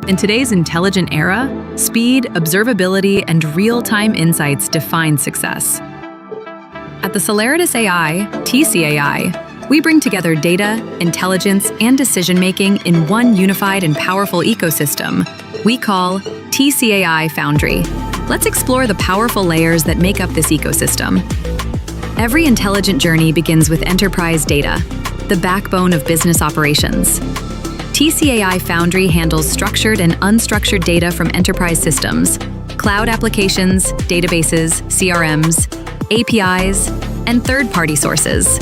In today's intelligent era, speed, observability, and real-time insights define success. At the Celeritas AI, TCAI, we bring together data, intelligence, and decision-making in one unified and powerful ecosystem we call TCAI Foundry. Let's explore the powerful layers that make up this ecosystem. Every intelligent journey begins with enterprise data, the backbone of business operations. TCAI Foundry handles structured and unstructured data from enterprise systems, cloud applications, databases, CRMs, APIs, and third-party sources.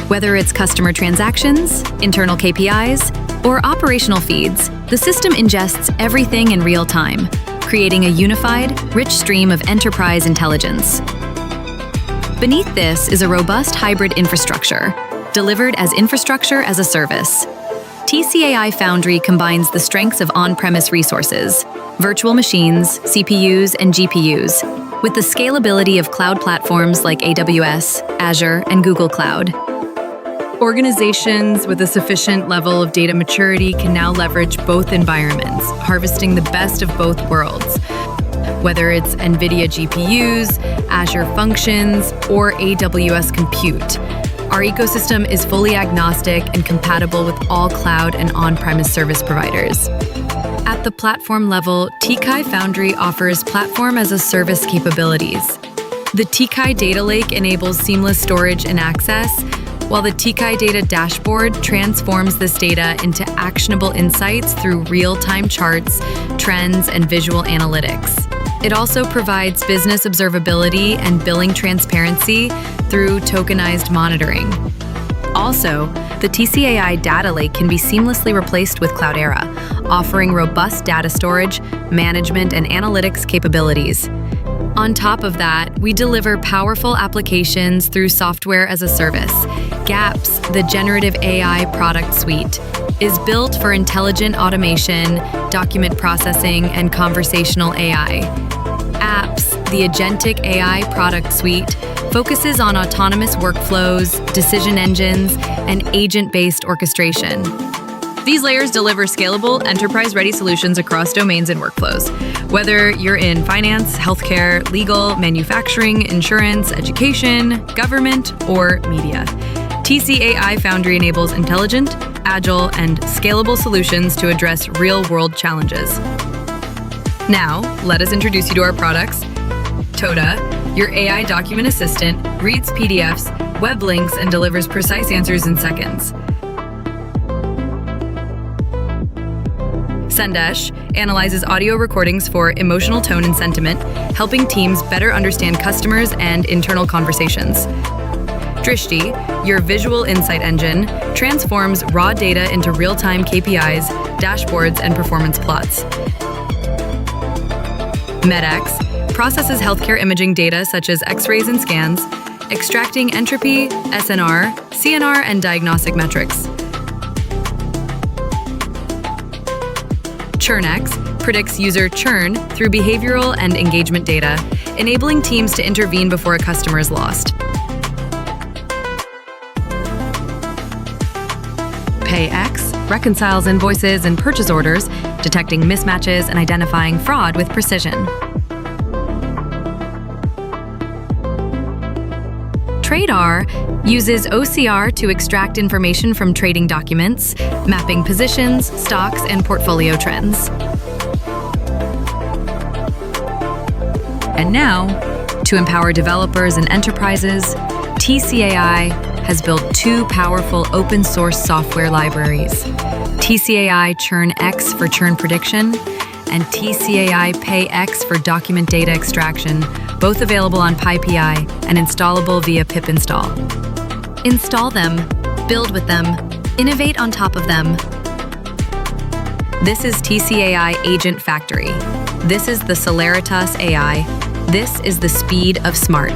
Whether it's customer transactions, internal KPIs, or operational feeds, the system ingests everything in real time, creating a unified, rich stream of enterprise intelligence. Beneath this is a robust hybrid infrastructure, delivered as infrastructure as a service. TCAI Foundry combines the strengths of on-premise resources, virtual machines, CPUs, and GPUs, with the scalability of cloud platforms like AWS, Azure, and Google Cloud. Organizations with a sufficient level of data maturity can now leverage both environments, harvesting the best of both worlds. Whether it's NVIDIA GPUs, Azure Functions, or AWS Compute, our ecosystem is fully agnostic and compatible with all cloud and on-premise service providers. At the platform level, TCAI Foundry offers platform-as-a-service capabilities. The TCAI Data Lake enables seamless storage and access, while the TCAI Data Dashboard transforms this data into actionable insights through real-time charts, trends, and visual analytics. It also provides business observability and billing transparency through tokenized monitoring. Also, the TCAI Data Lake can be seamlessly replaced with Cloudera, offering robust data storage, management, and analytics capabilities. On top of that, we deliver powerful applications through software as a service. GAPS, the generative AI product suite, is built for intelligent automation, document processing, and conversational AI. Apps, the Agentic AI product suite, focuses on autonomous workflows, decision engines, and agent-based orchestration. These layers deliver scalable, enterprise-ready solutions across domains and workflows. Whether you're in finance, healthcare, legal, manufacturing, insurance, education, government, or media, TCAI Foundry enables intelligent, agile, and scalable solutions to address real-world challenges. Now, let us introduce you to our products. Toda, your AI document assistant, reads PDFs, web links, and delivers precise answers in seconds. Sendesh analyzes audio recordings for emotional tone and sentiment, helping teams better understand customers and internal conversations. Drishti, your visual insight engine, transforms raw data into real-time KPIs, dashboards, and performance plots. MedX processes healthcare imaging data such as X-rays and scans, extracting entropy, SNR, CNR, and diagnostic metrics. ChurnX predicts user churn through behavioral and engagement data, enabling teams to intervene before a customer is lost. PayX reconciles invoices and purchase orders, detecting mismatches and identifying fraud with precision. Tradar uses OCR to extract information from trading documents, mapping positions, stocks, and portfolio trends. And now, to empower developers and enterprises, TCAI has built two powerful open-source software libraries, TCAI ChurnX for churn prediction and TCAI PayX for document data extraction, both available on PyPI and installable via pip install. Install them, build with them, innovate on top of them. This is TCAI Agent Factory. This is the Celeritas AI. This is the speed of smart.